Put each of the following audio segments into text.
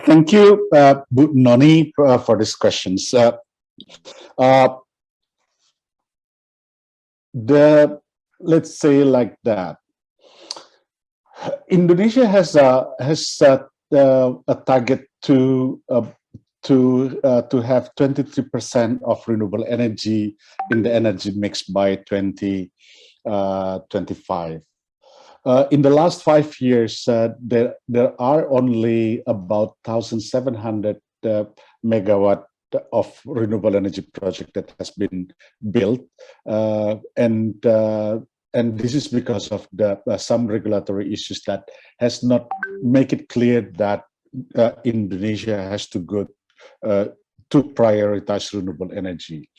Thank you, Noni, for these questions. Uh, let's say like that. Indonesia has set a target to have 23% of renewable energy in the energy mix by 2025. In the last 5 years, there are only about 1,700 megawatt of renewable energy project that has been built, and this is because of the some regulatory issues that has not make it clear that Indonesia has to go to prioritize renewable energy.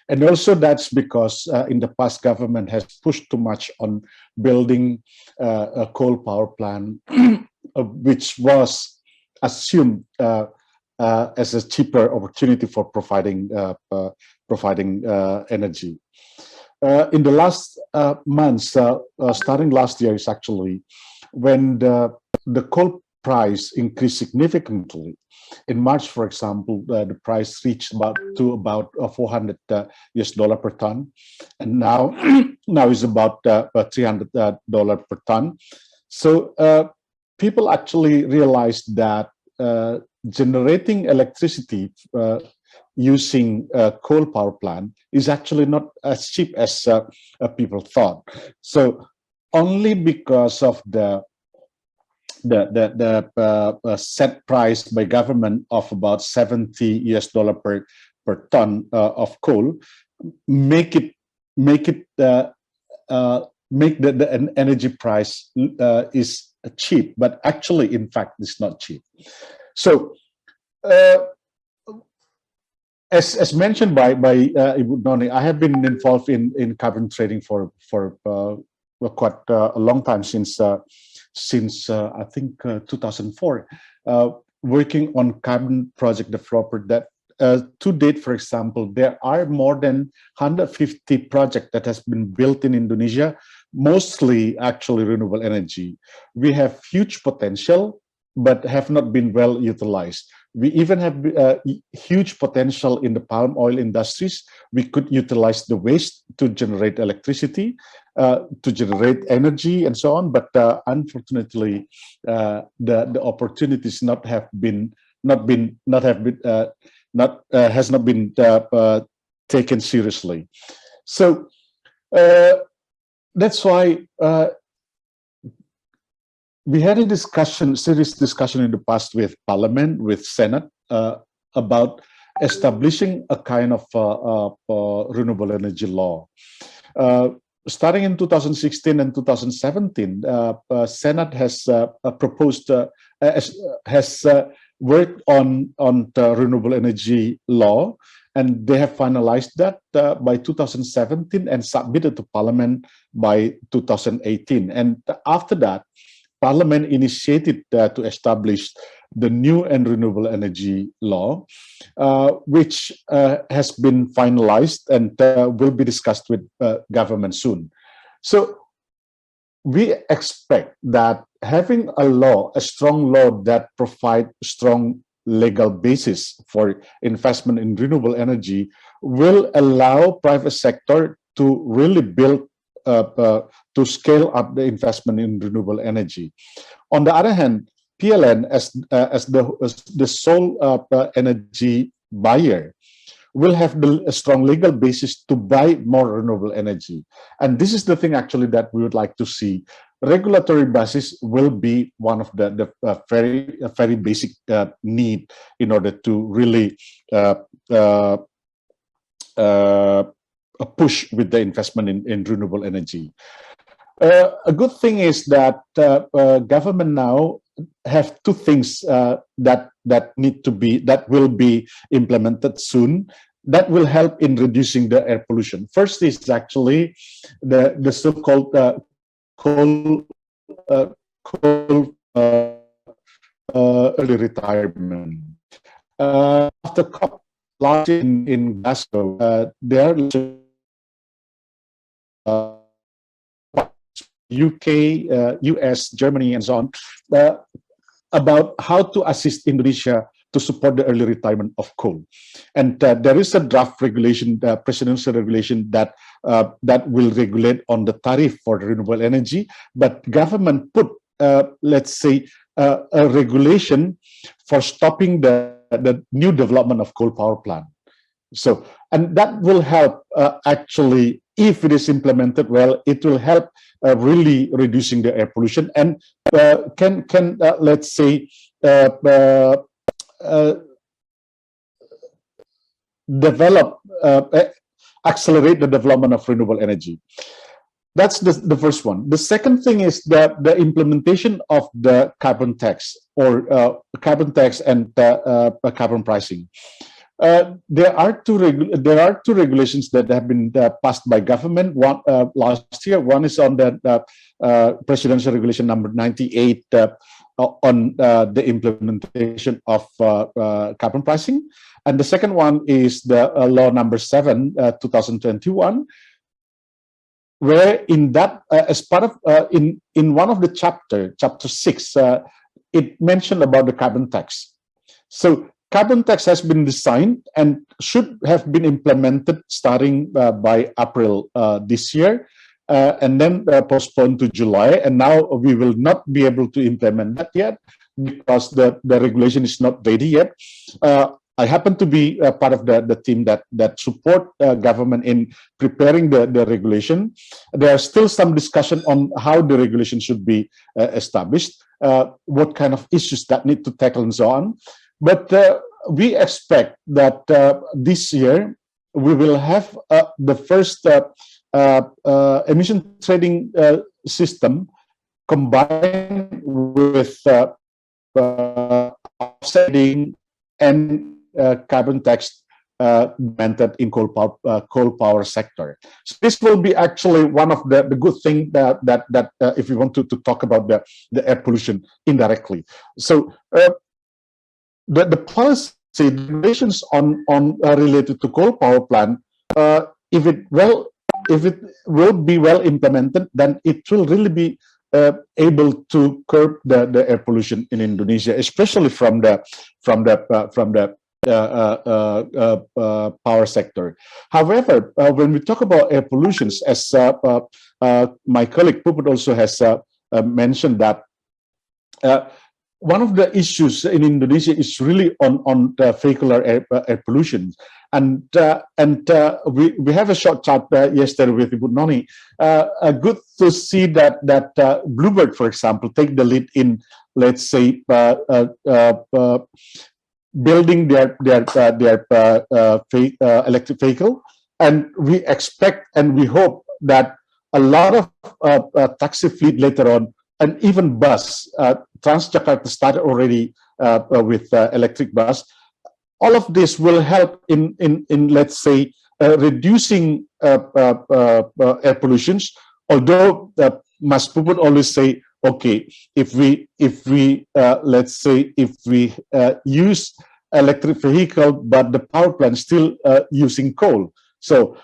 And also that's because in the past government has pushed too much on building a coal power plant, which was assumed as a cheaper opportunity for providing energy. In the last months, starting last year is actually when the coal price increased significantly. In March, for example, the price reached about $400 per ton, and now is about $300 per ton. So people actually realized that generating electricity using a coal power plant is actually not as cheap as people thought. So only because of the set price by government of about $70 per ton of coal make the energy price is cheap, but actually in fact it's not cheap. So as mentioned by Ibu Noni, I have been involved in carbon trading for quite a long time, since I think 2004, working on carbon project developer that to date, for example, there are more than 150 projects that has been built in Indonesia, mostly actually renewable energy. We have huge potential, but have not been well utilized. We even have huge potential in the palm oil industries. We could utilize the waste to generate electricity, to generate energy, and so on. But unfortunately, the opportunities has not been taken seriously. So that's why we had a serious discussion in the past with Parliament, with Senate, about establishing a kind of renewable energy law. Starting in 2016 and 2017, Senate has proposed, has worked on the renewable energy law, and they have finalized that by 2017 and submitted to Parliament by 2018. And after that, Parliament initiated to establish the new and renewable energy law, which has been finalized and will be discussed with government soon. So we expect that having a strong law that provides strong legal basis for investment in renewable energy will allow private sector to really build to scale up the investment in renewable energy. On the other hand, PLN as the sole energy buyer will have a strong legal basis to buy more renewable energy. And this is the thing actually that we would like to see. Regulatory basis will be one of the very basic need in order to really push with the investment in renewable energy. A good thing is that government now have two things that will be implemented soon that will help in reducing the air pollution. First is actually the so-called coal early retirement. After COP last year in Glasgow, there UK, US, Germany, and so on, about how to assist Indonesia to support the early retirement of coal. And there is a draft regulation, presidential regulation that will regulate on the tariff for renewable energy, but government put, let's say, a regulation for stopping the new development of coal power plant. So, and that will help actually, if it is implemented well, it will help really reducing the air pollution and can let's say develop, accelerate the development of renewable energy. That's the first one. The second thing is that the implementation of the carbon tax or carbon tax and carbon pricing. There are two regulations that have been passed by government. One last year. One is on the presidential regulation number 98 on the implementation of carbon pricing, and the second one is the law number 7, 2021. Where in that, as part of in one of the chapter 6, it mentioned about the carbon tax. So carbon tax has been designed and should have been implemented starting by April this year, and then postponed to July. And now we will not be able to implement that yet because the regulation is not ready yet. I happen to be part of the team that support government in preparing the regulation. There are still some discussion on how the regulation should be established, what kind of issues that need to tackle and so on. But we expect that this year we will have the first emission trading system combined with offsetting and carbon tax implemented in coal power sector. So this will be actually one of the good things that if we want to talk about the air pollution indirectly. So the policy regulations on related to coal power plant, if it will be well implemented, then it will really be able to curb the air pollution in Indonesia, especially from the power sector. However, when we talk about air pollutions, as my colleague Puput also has mentioned, that one of the issues in Indonesia is really on the vehicular air pollution, and we have a short chat yesterday with Ibu Noni. Good to see that Bluebird, for example, take the lead in, let's say, building their electric vehicle, and we expect and we hope that a lot of taxi fleet later on, and even bus, Transjakarta started already with electric bus. All of this will help in let's say reducing air pollutions. Although Mas Puput always say, okay, if we let's say if we use electric vehicle, but the power plant still using coal, so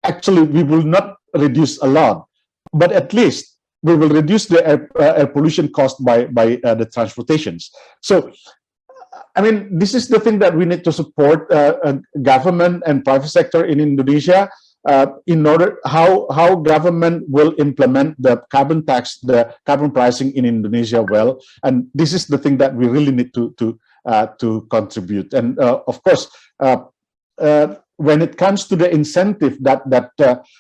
actually we will not reduce a lot, but at least we will reduce the air pollution caused by the transportations. So I mean, this is the thing that we need to support government and private sector in Indonesia. In order how government will implement the carbon tax, the carbon pricing in Indonesia well, and this is the thing that we really need to contribute. And of course, when it comes to the incentive that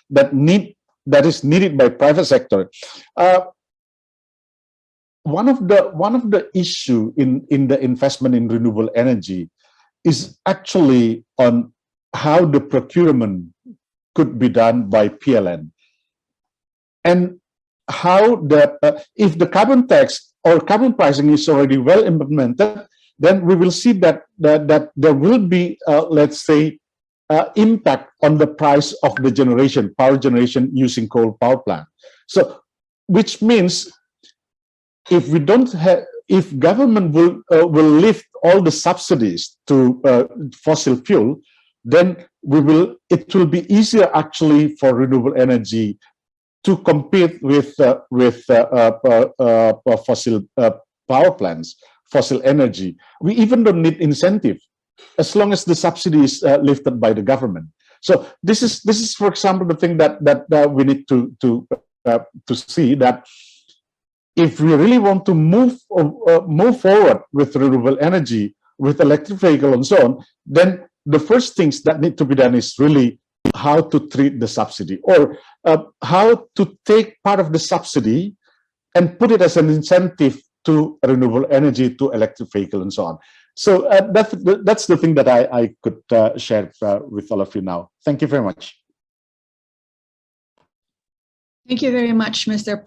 is needed by private sector, one of the issue in the investment in renewable energy is actually on how the procurement could be done by PLN, and how if the carbon tax or carbon pricing is already well implemented, then we will see that there will be let's say impact on the price of the power generation using coal power plant. So which means if we don't have, if government will lift all the subsidies to fossil fuel, then it will be easier actually for renewable energy to compete with fossil power plants, fossil energy. We even don't need incentive as long as the subsidy is lifted by the government. So this is, for example, the thing that we need to see, that if we really want to move forward with renewable energy, with electric vehicle and so on, then the first things that need to be done is really how to treat the subsidy, or how to take part of the subsidy and put it as an incentive to renewable energy, to electric vehicle and so on. So that's the thing that I could share with all of you now. Thank you very much. Thank you very much, Mr. Paul.